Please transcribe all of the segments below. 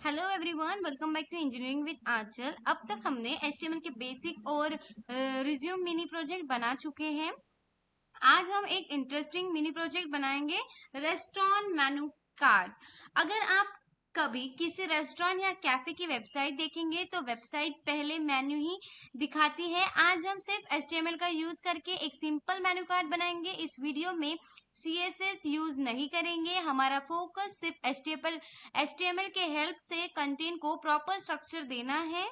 Hello everyone, welcome back to engineering with Anchal. अब तक हमने एचटीएमएल के बेसिक और रिज्यूम मिनी प्रोजेक्ट बना चुके हैं। आज हम एक इंटरेस्टिंग मिनी प्रोजेक्ट बनाएंगे, रेस्टोरेंट मेनू कार्ड। अगर आप कभी किसी रेस्टोरेंट या कैफे की वेबसाइट देखेंगे तो वेबसाइट पहले मेन्यू ही दिखाती है। आज हम सिर्फ एचटीएमएल का यूज करके एक सिंपल मेनू कार्ड बनाएंगे। इस वीडियो में सीएसएस यूज नहीं करेंगे। हमारा फोकस सिर्फ एचटीएमएल के हेल्प से कंटेंट को प्रॉपर स्ट्रक्चर देना है।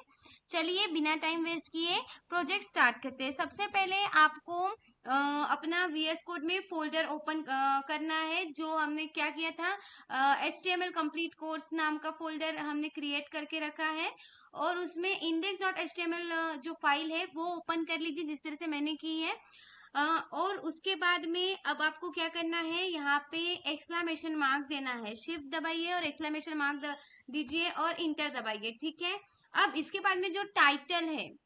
चलिए बिना टाइम वेस्ट किए प्रोजेक्ट स्टार्ट करते हैं। सबसे पहले आपको अपना वीएस कोड में फोल्डर ओपन करना है। जो हमने क्या किया था, HTML कंप्लीट कोर्स नाम का फोल्डर हमने क्रिएट करके रखा है और उसमें index.html जो फाइल है वो ओपन कर लीजिए, जिस तरह से मैंने की है। और उसके बाद में अब आपको क्या करना है, यहाँ पे एक्सक्लेमेशन मार्क देना है। शिफ्ट दबाइए और एक्सक्लेमेशन मार्क दीजिए और इंटर दबाइए, ठीक है। अब इसके बाद में जो टाइटल है,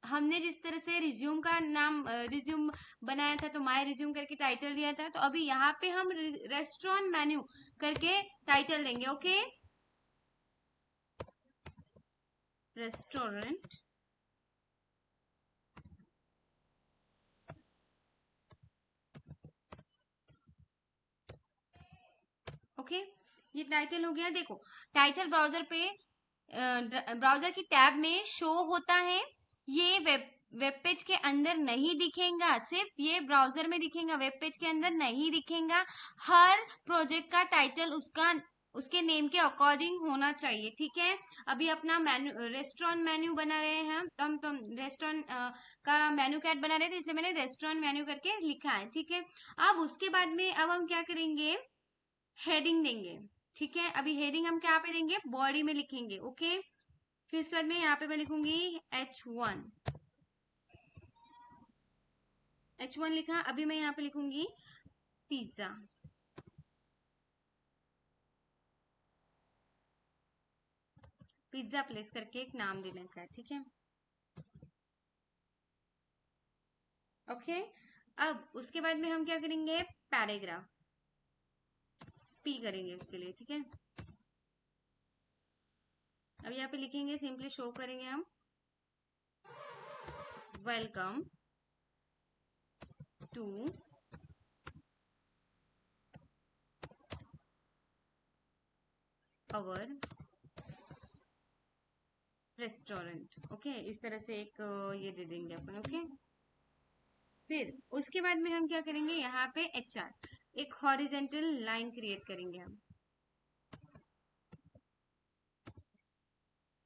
हमने जिस तरह से रिज्यूम का नाम रिज्यूम बनाया था तो माय रिज्यूम करके टाइटल दिया था, तो अभी यहाँ पे हम रेस्टोरेंट मेन्यू करके टाइटल देंगे। ओके, रेस्टोरेंट ओके, ये टाइटल हो गया। देखो टाइटल ब्राउजर पे ब्राउजर की टैब में शो होता है। ये वेब पेज के अंदर नहीं दिखेगा, सिर्फ ये ब्राउजर में दिखेगा, वेब पेज के अंदर नहीं दिखेगा। हर प्रोजेक्ट का टाइटल उसके नेम के अकॉर्डिंग होना चाहिए, ठीक है। अभी अपना मेन्यू रेस्टोरेंट मेन्यू बना रहे हैं हम रेस्टोरेंट का मेन्यू कार्ड बना रहे थे, इसलिए मैंने रेस्टोरेंट मेन्यू करके लिखा है, ठीक है। अब उसके बाद में अब हम क्या करेंगे, हेडिंग देंगे, ठीक है। अभी हेडिंग हम क्या पे देंगे, बॉडी में लिखेंगे, ओके। फिर इसके बाद में यहाँ पे मैं लिखूंगी H1। H1 लिखा। अभी मैं यहाँ पे लिखूंगी पिज्जा। पिज्जा प्लेस करके एक नाम देने का, ठीक है, ओके। अब उसके बाद में हम क्या करेंगे, पैराग्राफ पी करेंगे उसके लिए, ठीक है। अब यहाँ पे लिखेंगे, सिंपली शो करेंगे हम, welcome to our restaurant, okay. इस तरह से एक ये दे देंगे अपन, ओके। फिर उसके बाद में हम क्या करेंगे, यहाँ पे HR एक हॉरिजेंटल लाइन क्रिएट करेंगे हम,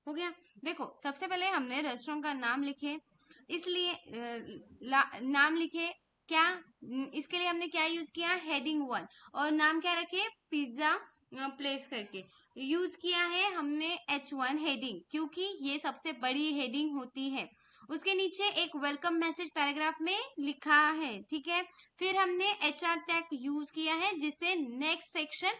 हो गया। देखो सबसे पहले हमने रेस्टोरेंट का नाम लिखे, इसलिए नाम लिखे क्या, इसके लिए हमने क्या यूज किया, हेडिंग 1, और नाम क्या रखे, पिज्जा प्लेस करके यूज किया है हमने H1 हेडिंग, क्योंकि ये सबसे बड़ी हेडिंग होती है। उसके नीचे एक वेलकम मैसेज पैराग्राफ में लिखा है, ठीक है। फिर हमने HR टैग यूज किया है जिससे नेक्स्ट सेक्शन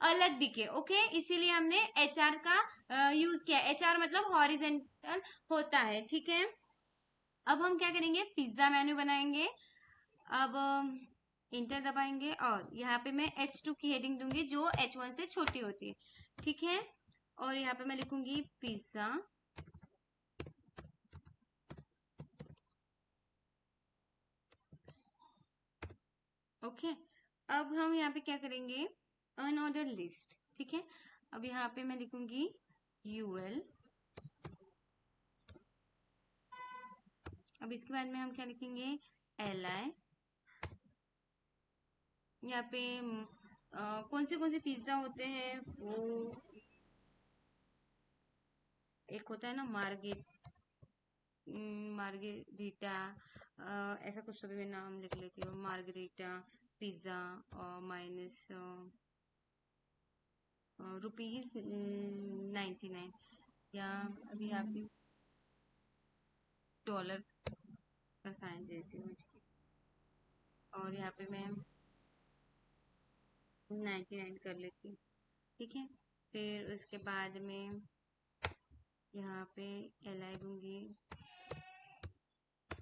अलग दिखे, ओके। इसीलिए हमने HR का यूज किया। HR मतलब हॉरिजेंटल होता है, ठीक है। अब हम क्या करेंगे, पिज्जा मेन्यू बनाएंगे। अब इंटर दबाएंगे और यहाँ पे मैं H2 की हेडिंग दूंगी जो H1 से छोटी होती है, ठीक है। और यहाँ पे मैं लिखूंगी पिज्जा, ओके। अब हम यहाँ पे क्या करेंगे, अनऑर्डर लिस्ट, ठीक है। अब यहाँ पे मैं लिखूंगी UL। अब इसके बाद में हम क्या लिखेंगे, LI। यहाँ पे कौन से पिज्जा होते हैं, वो एक होता है ना मार्गेरिटा, ऐसा कुछ तो भी मैं नाम लिख लेती हूँ, मार्गेरिटा पिज्जा और माइनस ₹99, या अभी यहाँ पे डॉलर का साइन देती हूँ, ठीक है। और यहाँ पे मैं 99 कर लेती हूँ, ठीक है। फिर उसके बाद में यहाँ पे LI दूंगी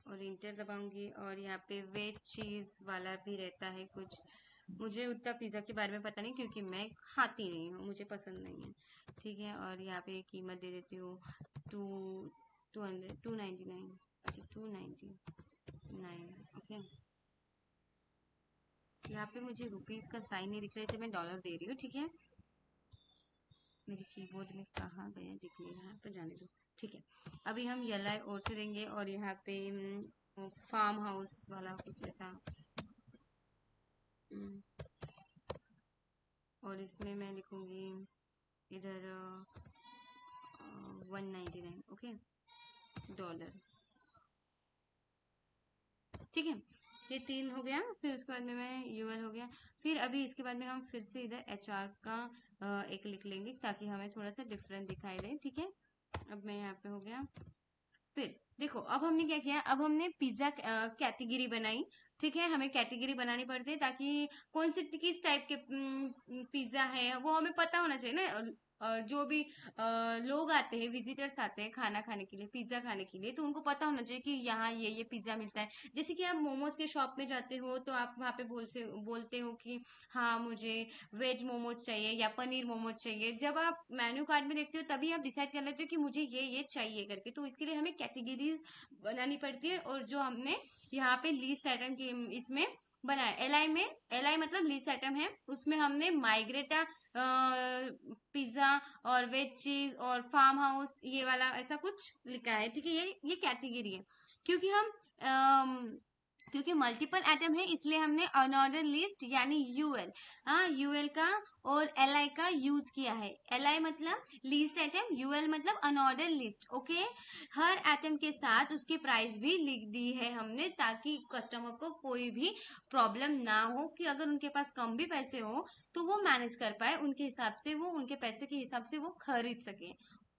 और इंटर दबाऊंगी, और यहाँ पे वेज चीज वाला भी रहता है कुछ, मुझे उतना पिज़्ज़ा के बारे में पता नहीं, क्योंकि मैं खाती नहीं हूँ, मुझे पसंद नहीं है। ठीक है, और यहाँ पे कीमत दे देती हूँ टू 299। अच्छा, 299। ओके, यहाँ पे मुझे रुपीस का साइन नहीं दिख रहा है, इसे मैं डॉलर दे रही हूँ। ठीक है, मेरे कीबोर्ड में कहाँ गया, दिख नहीं रहा, तो जाने दो। ठीक है, अभी हम येलो और से देंगे, और यहाँ पे फार्म हाउस वाला कुछ ऐसा, हम्म, और इसमें मैं लिखूंगी इधर 199। Okay, dollar. ठीक है, ये 3 हो गया। फिर उसके बाद में मैं यूएल हो गया। फिर अभी इसके बाद में हम फिर से इधर एचआर का एक लिख लेंगे, ताकि हमें थोड़ा सा डिफरेंट दिखाई दे। ठीक है, अब मैं यहाँ पे हो गया। फिर देखो, अब हमने क्या किया, अब हमने पिज्जा कैटेगरी बनाई। ठीक है, हमें कैटेगरी बनानी पड़ती है, ताकि कौन से किस टाइप के पिज्जा है वो हमें पता होना चाहिए ना। जो भी लोग आते हैं, विजिटर्स आते हैं खाना खाने के लिए, पिज्जा खाने के लिए, तो उनको पता होना चाहिए कि यहाँ ये पिज्जा मिलता है। जैसे कि आप मोमोज के शॉप में जाते हो, तो आप वहाँ पे बोलते हो कि हाँ, मुझे वेज मोमोज चाहिए या पनीर मोमोज चाहिए। जब आप मेन्यू कार्ड में देखते हो, तभी आप डिसाइड कर लेते हो कि मुझे ये चाहिए करके। तो इसके लिए हमें कैटेगरीज बनानी पड़ती है, और जो हमने यहाँ पे लीस्ट आइटम की इसमें बनाया, एल आई मतलब लीस्ट आइटम है, उसमें हमने माइग्रेटा पिज्जा और वेज चीज और फार्म हाउस ये वाला ऐसा कुछ लिखा है। ठीक है, ये कैटेगरी है। क्योंकि हम अम, क्योंकि मल्टीपल आइटम है, इसलिए हमने अनऑर्डर लिस्ट यानी यूएल, हाँ, यूएल का और एलआई का यूज किया है। एलआई मतलब लीस्ट आइटम, यूएल मतलब अनऑर्डर लिस्ट। ओके, हर आइटम के साथ उसकी प्राइस भी लिख दी है हमने, ताकि कस्टमर को कोई भी प्रॉब्लम ना हो, कि अगर उनके पास कम भी पैसे हो तो वो मैनेज कर पाए, उनके हिसाब से वो, उनके पैसे के हिसाब से वो खरीद सके।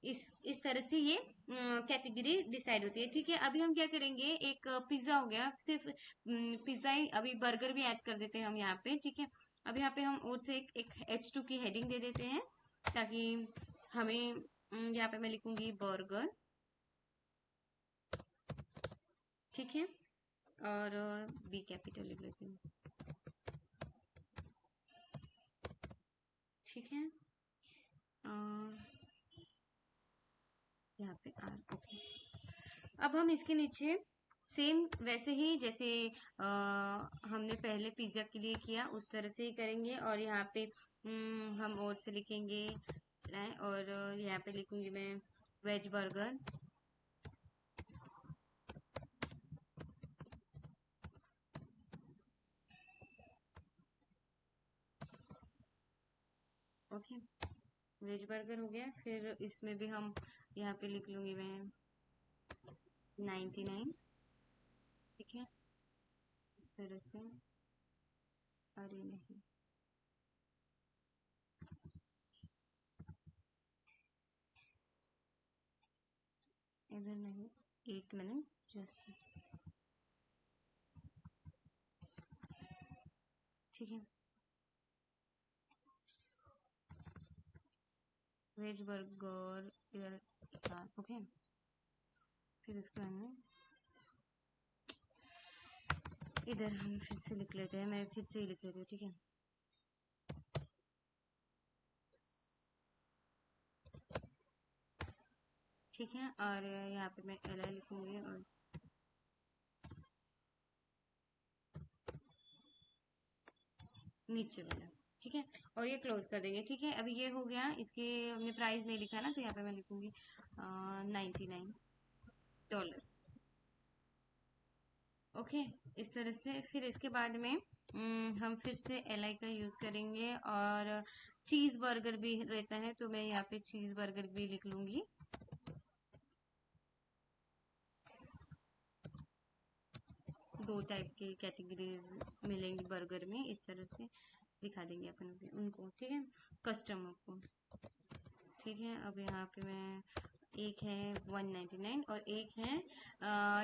इस तरह से ये कैटेगरी डिसाइड होती है। ठीक है, अभी हम क्या करेंगे, एक पिज्जा हो गया, सिर्फ पिज्जा ही, अभी बर्गर भी ऐड कर देते हैं हम यहाँ पे। ठीक है, अब यहाँ पे हम और से एक H2 की हेडिंग दे देते हैं, ताकि हमें यहाँ पे मैं लिखूंगी बर्गर। ठीक है, और बी कैपिटल लिख लेती हूँ। ठीक है, और यहाँ पे आर। ओके, अब हम इसके नीचे सेम वैसे ही जैसे हमने पहले पिज्जा के लिए किया, उस तरह से ही करेंगे। और यहाँ पे हम और से लिखेंगे, और यहाँ पे लिखूंगी मैं veg burger. Okay, veg burger हो गया। फिर इसमें भी हम यहाँ पे लिख लूंगी मैं 99। ठीक है, इस तरह से। अरे नहीं, इधर नहीं, एक मिनट जस्ट। ठीक है, वेज बर्गर इधर। ओके, फिर उसके बाद में इधर हम फिर से लिख लेते हैं, मैं फिर से ही लिख लेती हूँ। ठीक है, ठीक है, और यहाँ पे मैं एल आई लिखूंगी, और नीचे वाला। ठीक है, और ये क्लोज कर देंगे। ठीक है, अभी ये हो गया, इसके हमने प्राइस नहीं लिखा ना, तो यहाँ पे मैं लिखूंगी 99 डॉलर्स। ओके, इस तरह से। फिर इसके बाद में हम फिर से एल आई का यूज करेंगे, और चीज बर्गर भी रहता है, तो मैं यहाँ पे चीज बर्गर भी लिख लूंगी। दो टाइप के कैटेगरीज मिलेंगी बर्गर में, इस तरह से दिखा देंगे अपन उनको। ठीक है, कस्टमर को। ठीक है, अब यहाँ पे मैं, एक है 199 और एक है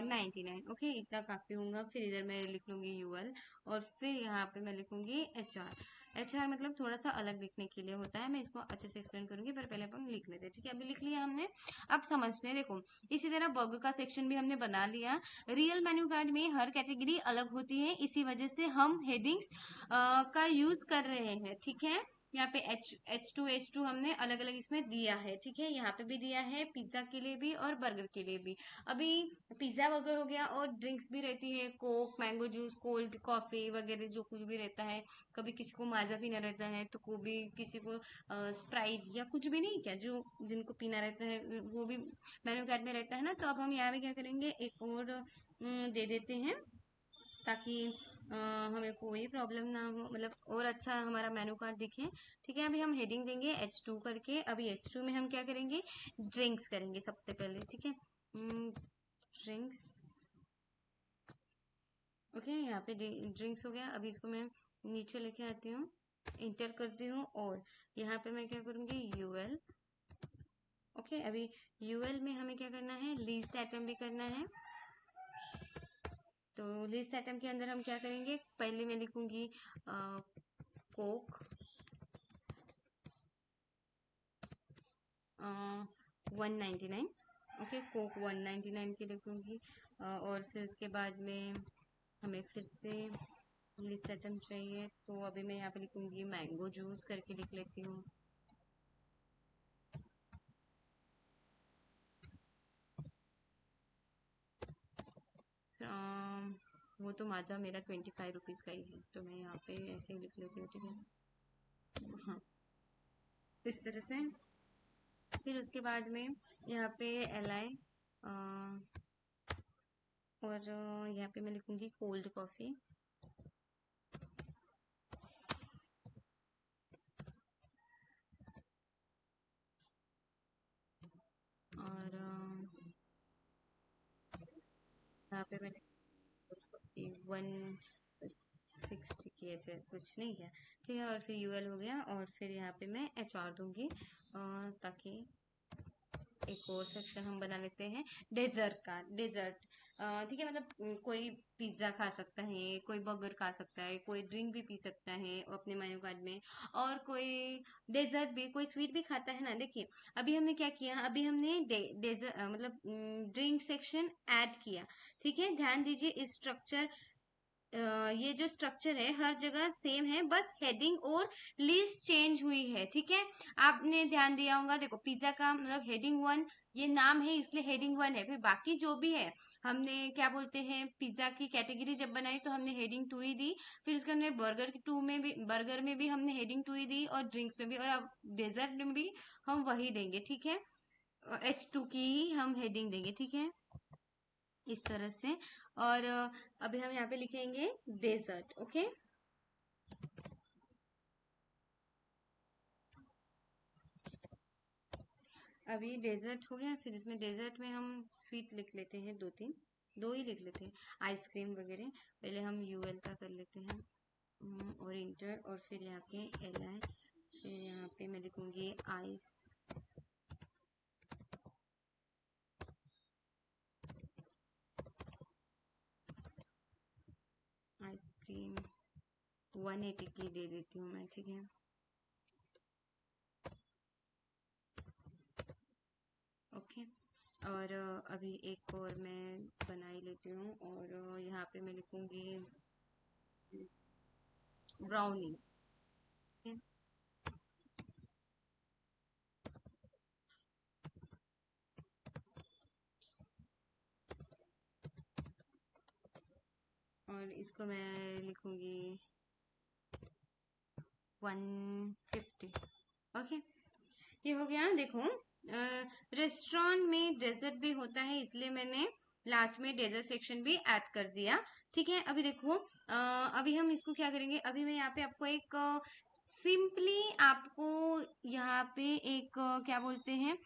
99। ओके, इतना काफी होगा। फिर इधर मैं लिख लूंगी यूएल, और फिर यहाँ पे मैं लिखूंगी एचआर। HR मतलब थोड़ा सा अलग दिखने के लिए होता है। मैं इसको अच्छे से एक्सप्लेन करूंगी, पर पहले अपन लिख लेते हैं, ठीक है। अभी लिख लिया हमने, अब समझते हैं। देखो, इसी तरह बर्गर का सेक्शन भी हमने बना लिया। रियल मेन्यू कार्ड में हर कैटेगरी अलग होती है, इसी वजह से हम हेडिंग्स का यूज कर रहे हैं, ठीक है। यहाँ पे H2 हमने अलग अलग इसमें दिया है, ठीक है। यहाँ पे भी दिया है, पिज्जा के लिए भी और बर्गर के लिए भी। अभी पिज्जा बर्गर हो गया, और ड्रिंक्स भी रहती है, Coke, mango juice, cold coffee वगैरह जो कुछ भी रहता है। कभी किसी को माजा पीना रहता है, तो कोई किसी को स्प्राइट या कुछ भी नहीं, क्या जो जिनको पीना रहता है वो भी मेन्यू कार्ड में रहता है ना। तो अब हम यहाँ पे क्या करेंगे, एक और दे देते हैं, ताकि हमें कोई प्रॉब्लम ना हो, मतलब और अच्छा हमारा मेनू कार्ड दिखे, ठीक है। अभी हम हेडिंग देंगे H2 करके। अभी H2 में हम क्या करेंगे, ड्रिंक्स करेंगे सबसे पहले, ठीक है। Drinks, okay. यहाँ पे ड्रिंक्स हो गया। अभी इसको मैं नीचे लेके आती हूँ, इंटर करती हूँ, और यहाँ पे मैं क्या करूँगी, यूएल, ओके। अभी यूएल में हमें क्या करना है, लीस्ट आइटम भी करना है। तो लिस्ट आइटम के अंदर हम क्या करेंगे, पहले मैं लिखूंगी कोक 199, ओके। कोक 199 की लिखूंगी। और फिर उसके बाद में हमें फिर से लिस्ट आइटम चाहिए, तो अभी मैं यहाँ पे लिखूंगी मैंगो जूस करके लिख लेती हूँ। वो तो माजा मेरा 25 रुपीज़ का ही है, तो मैं यहाँ पे ऐसे ही लिख लेती हूँ, ठीक है। हाँ, इस तरह से। फिर उसके बाद में यहाँ पे LI, और यहाँ पे मैं लिखूंगी कोल्ड कॉफ़ी। और यहाँ पे मैंने 160 की, ऐसे कुछ नहीं किया, ठीक है। और फिर यूएल हो गया, और फिर यहाँ पे मैं HR दूंगी, ताकि एक और सेक्शन हम बना लेते हैं डेजर्ट का। डेजर्ट, ठीक है, मतलब कोई पिज्जा खा सकता है, कोई बर्गर खा सकता है, कोई ड्रिंक भी पी सकता है अपने मेन्यू कार्ड में, और कोई डेजर्ट भी, कोई स्वीट भी खाता है ना। देखिए, अभी हमने क्या किया, अभी हमने डेजर्ट मतलब ड्रिंक सेक्शन ऐड किया, ठीक है। ध्यान दीजिए, इस स्ट्रक्चर, ये जो स्ट्रक्चर है हर जगह सेम है, बस हेडिंग और लिस्ट चेंज हुई है, ठीक है। आपने ध्यान दिया होगा, देखो पिज्जा का मतलब हेडिंग 1, ये नाम है इसलिए हेडिंग 1 है। फिर बाकी जो भी है, हमने क्या बोलते हैं, पिज्जा की कैटेगरी जब बनाई तो हमने हेडिंग 2 ही दी। फिर उसके हमने बर्गर में भी हमने हेडिंग 2 ही दी, और ड्रिंक्स में भी, और अब डेजर्ट में भी हम वही देंगे, ठीक है। H2 की हम हेडिंग देंगे, ठीक है, इस तरह से। और अभी हम यहाँ पे लिखेंगे डेजर्ट, ओके। अभी डेजर्ट हो गया, फिर इसमें डेजर्ट में हम स्वीट लिख लेते हैं, दो तीन, दो ही लिख लेते हैं, आइसक्रीम वगैरह। पहले हम यूएल का कर लेते हैं, और इंटर, और फिर यहाँ पे LI, फिर यहाँ पे मैं लिखूंगी आइसक्रीम 180 की दे देती हूँ मैं, ठीक है। ओके। और अभी एक और मैं बना ही लेती हूँ, और यहाँ पे मैं लिखूंगी ब्राउनी, ठीक है। और इसको मैं लिखूंगी 150, ओके। ये हो गया। देखो, रेस्टोरेंट में डेजर्ट भी होता है, इसलिए मैंने लास्ट में डेजर्ट सेक्शन भी ऐड कर दिया, ठीक है। अभी देखो, अभी हम इसको क्या करेंगे, अभी मैं यहाँ पे आपको एक सिंपली आपको यहाँ पे एक क्या बोलते हैं,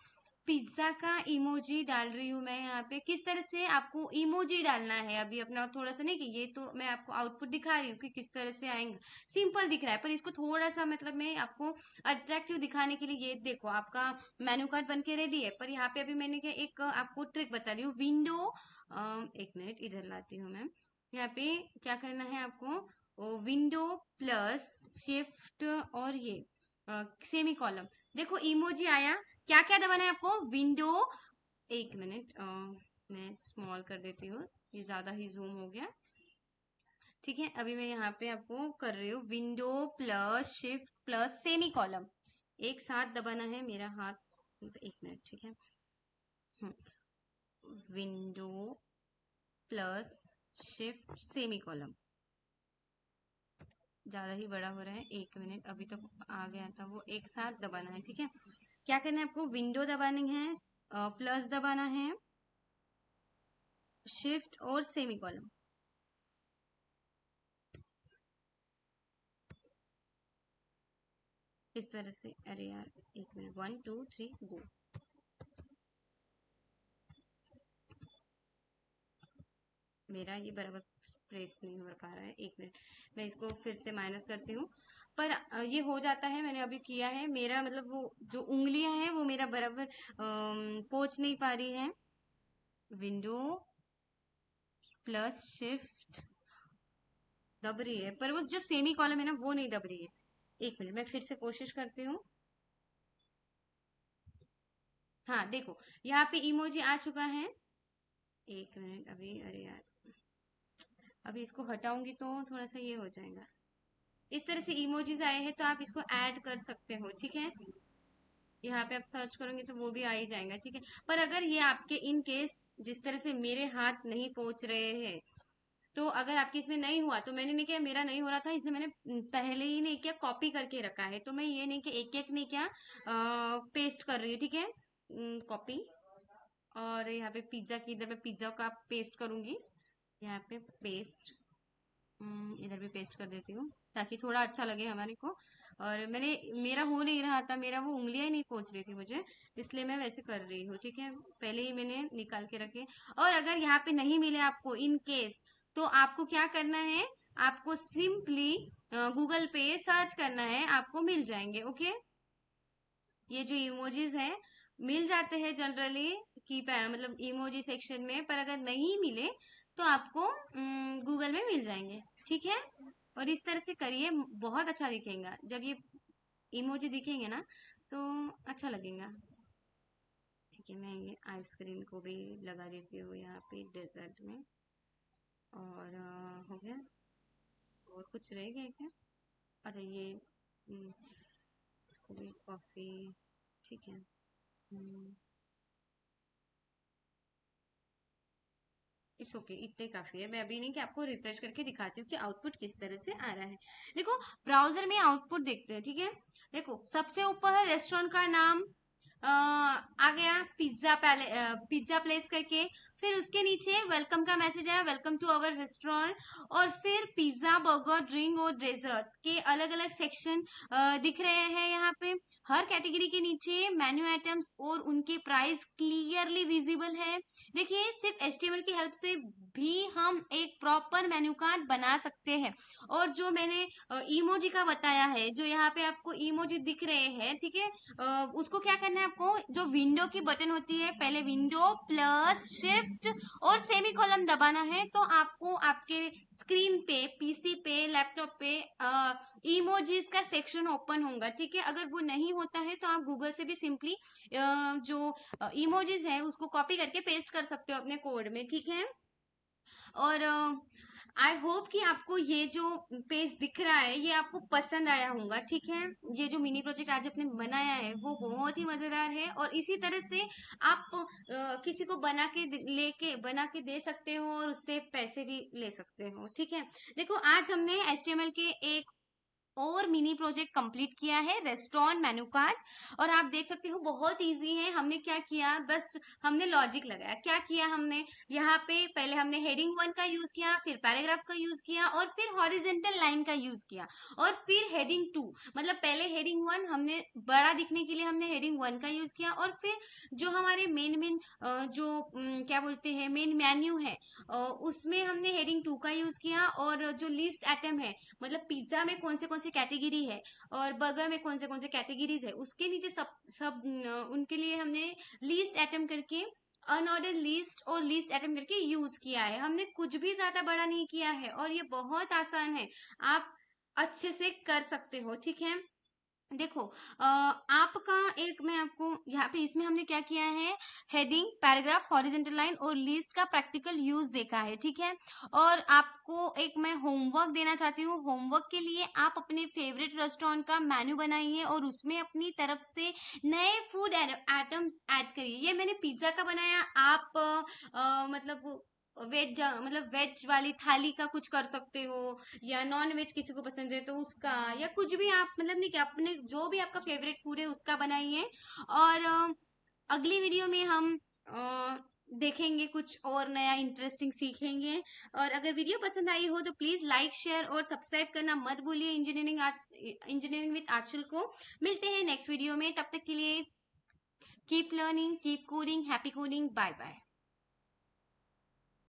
पिज्जा का इमोजी डाल रही हूँ मैं यहाँ पे। किस तरह से आपको इमोजी डालना है, अभी अपना थोड़ा सा, नहीं कि ये तो मैं आपको आउटपुट दिखा रही हूँ कि किस तरह से आएंगे, सिंपल दिख रहा है, पर इसको थोड़ा सा मतलब मैं आपको अट्रैक्टिव दिखाने के लिए, ये देखो आपका मेनू कार्ड बन के रेडी है। पर यहाँ पे अभी मैंने क्या एक आपको ट्रिक बता रही हूँ, विंडो, एक मिनट इधर लाती हूँ मैं। यहाँ पे क्या करना है आपको, विंडो प्लस शिफ्ट और ये सेमी कॉलम। देखो इमोजी आया, क्या क्या दबाना है आपको? विंडो, एक मिनट मैं स्मॉल कर देती हूँ, ये ज्यादा ही जूम हो गया। ठीक है, अभी मैं यहाँ पे आपको कर रही हूँ, window plus shift plus semi column, एक साथ दबाना है मेरा हाथ। एक मिनट, ठीक है। Window plus shift semi column, ज्यादा ही बड़ा हो रहा है, एक मिनट, अभी तक आ गया था वो, एक साथ दबाना है। ठीक है, क्या करना है आपको? विंडो दबानी है, प्लस दबाना है, शिफ्ट और सेमी कॉलम, इस तरह से। अरे यार, एक मिनट, 1 2 3 गो। मेरा ये बराबर प्रेस नहीं हो पा रहा है, एक मिनट, मैं इसको फिर से माइनस करती हूँ। पर ये हो जाता है, मैंने अभी किया है, मेरा मतलब वो जो उंगलियां हैं वो मेरा बराबर पहुंच नहीं पा रही है। विंडो प्लस शिफ्ट दब रही है, पर वो जो सेमी कॉलम है ना वो नहीं दब रही है। एक मिनट, मैं फिर से कोशिश करती हूँ। हाँ देखो, यहाँ पे इमोजी आ चुका है। एक मिनट अभी, अरे यार, अभी इसको हटाऊंगी तो थोड़ा सा ये हो जाएगा। इस तरह से इमोजीज आए हैं, तो आप इसको ऐड कर सकते हो। ठीक है, यहाँ पे आप सर्च करोगे तो वो भी आ ही जाएगा। ठीक है, पर अगर ये आपके इन केस जिस तरह से मेरे हाथ नहीं पहुंच रहे हैं, तो अगर आपके इसमें नहीं हुआ, तो मैंने नहीं किया, मेरा नहीं हो रहा था इसलिए मैंने पहले ही नहीं किया, कॉपी करके रखा है। तो मैं ये नहीं कि एक एक नहीं किया, पेस्ट कर रही हूँ। ठीक है, कॉपी, और यहाँ पे पिज्जा की, इधर मैं पिज्जा का पेस्ट करूंगी, यहाँ पे पेस्ट, इधर भी पेस्ट कर देती हूँ ताकि थोड़ा अच्छा लगे हमारे को। और मैंने, मेरा हो नहीं रहा था, मेरा वो उंगलियां ही नहीं पहुंच रही थी मुझे, इसलिए मैं वैसे कर रही हूँ। ठीक है, पहले ही मैंने निकाल के रखे। और अगर यहाँ पे नहीं मिले आपको इन केस, तो आपको क्या करना है? आपको सिंपली गूगल पे सर्च करना है, आपको मिल जाएंगे। ओके, ये जो इमोजीज है मिल जाते हैं जनरली, की मतलब इमोजी सेक्शन में, पर अगर नहीं मिले तो आपको गूगल में मिल जाएंगे। ठीक है, और इस तरह से करिए, बहुत अच्छा दिखेगा जब ये इमोजी दिखेंगे ना, तो अच्छा लगेगा। ठीक है, मैं ये आइसक्रीम को भी लगा देती हूँ यहाँ पे डेजर्ट में। और हो गया, और कुछ रह गया क्या? अच्छा ये, इसको भी कॉफी। ठीक है, इट्स ओके, इतने काफी है। मैं अभी नहीं कि आपको रिफ्रेश करके दिखाती हूँ कि आउटपुट किस तरह से आ रहा है। देखो, ब्राउजर में आउटपुट देखते हैं। ठीक है, देखो सबसे ऊपर रेस्टोरेंट का नाम आ गया, पिज्जा प्लेस करके। फिर उसके नीचे वेलकम का मैसेज आया, वेलकम टू आवर रेस्टोरेंट। और फिर पिज्जा, बर्गर, ड्रिंक और डेजर्ट के अलग अलग सेक्शन दिख रहे हैं यहाँ पे। हर कैटेगरी के नीचे मेन्यू आइटम्स और उनके प्राइस क्लियरली विजिबल है। देखिए, सिर्फ एचटीएमएल की हेल्प से भी हम एक प्रॉपर मेन्यू कार्ड बना सकते हैं। और जो मैंने इमोजी का बताया है, जो यहाँ पे आपको इमोजी दिख रहे हैं, ठीक है, उसको क्या करना है आपको? जो विंडो की बटन होती है, पहले विंडो प्लस शिफ्ट और सेमी कॉलम दबाना है, तो आपको आपके स्क्रीन पे, पीसी पे, लैपटॉप पे इमोजीज का सेक्शन ओपन होगा। ठीक है, अगर वो नहीं होता है तो आप गूगल से भी सिंपली जो इमोजीज है उसको कॉपी करके पेस्ट कर सकते हो अपने कोड में। ठीक है, और आई होप कि आपको ये जो पेज दिख रहा है ये आपको पसंद आया होगा। ठीक है, ये जो मिनी प्रोजेक्ट आज अपने बनाया है वो बहुत ही मजेदार है, और इसी तरह से आप किसी को बना के दे सकते हो और उससे पैसे भी ले सकते हो। ठीक है, देखो आज हमने एचटीएमएल के एक और मिनी प्रोजेक्ट कंप्लीट किया है, रेस्टोरेंट मेनू कार्ड। और आप देख सकते हो बहुत इजी है। हमने क्या किया, बस हमने लॉजिक लगाया। क्या किया हमने? यहाँ पे पहले हमने हेडिंग 1 का यूज किया, फिर पैराग्राफ का यूज किया, और फिर हॉरिजेंटल लाइन का यूज किया, और फिर हेडिंग 2, मतलब पहले हेडिंग 1 हमने बड़ा दिखने के लिए हमने हेडिंग 1 का यूज किया, और फिर जो हमारे मेन जो क्या बोलते हैं मेन मेन्यू है, उसमें हमने हेडिंग 2 का यूज किया। और जो लिस्ट आइटम है, मतलब पिज्जा में कौन से कैटेगरी है और बर्गर में कौन से कैटेगरीज है, उसके नीचे सब सब उनके लिए हमने लीस्ट आइटम करके अनऑर्डर लिस्ट और लिस्ट अटेम्प्ट करके यूज किया है। हमने कुछ भी ज्यादा बड़ा नहीं किया है और ये बहुत आसान है, आप अच्छे से कर सकते हो। ठीक है, देखो आपका एक, मैं आपको यहाँ पे इसमें हमने क्या किया है, हेडिंग, पैराग्राफ, हॉरिजेंटल लाइन और लिस्ट का प्रैक्टिकल यूज देखा है। ठीक है, और आपको एक मैं होमवर्क देना चाहती हूँ। होमवर्क के लिए आप अपने फेवरेट रेस्टोरेंट का मेन्यू बनाइए और उसमें अपनी तरफ से नए फूड आइटम्स ऐड करिए। ये मैंने पिज्जा का बनाया, आप मतलब वेज, मतलब वेज वाली थाली का कुछ कर सकते हो, या नॉन वेज किसी को पसंद है तो उसका, या कुछ भी आप मतलब नहीं कि अपने जो भी आपका फेवरेट फूड है उसका बनाइए। और अगली वीडियो में हम देखेंगे कुछ और नया इंटरेस्टिंग सीखेंगे। और अगर वीडियो पसंद आई हो तो प्लीज लाइक, शेयर और सब्सक्राइब करना मत भूलिए इंजीनियरिंग विद आंचल को। मिलते हैं नेक्स्ट वीडियो में, तब तक के लिए keep learning, keep coding, happy coding, bye bye.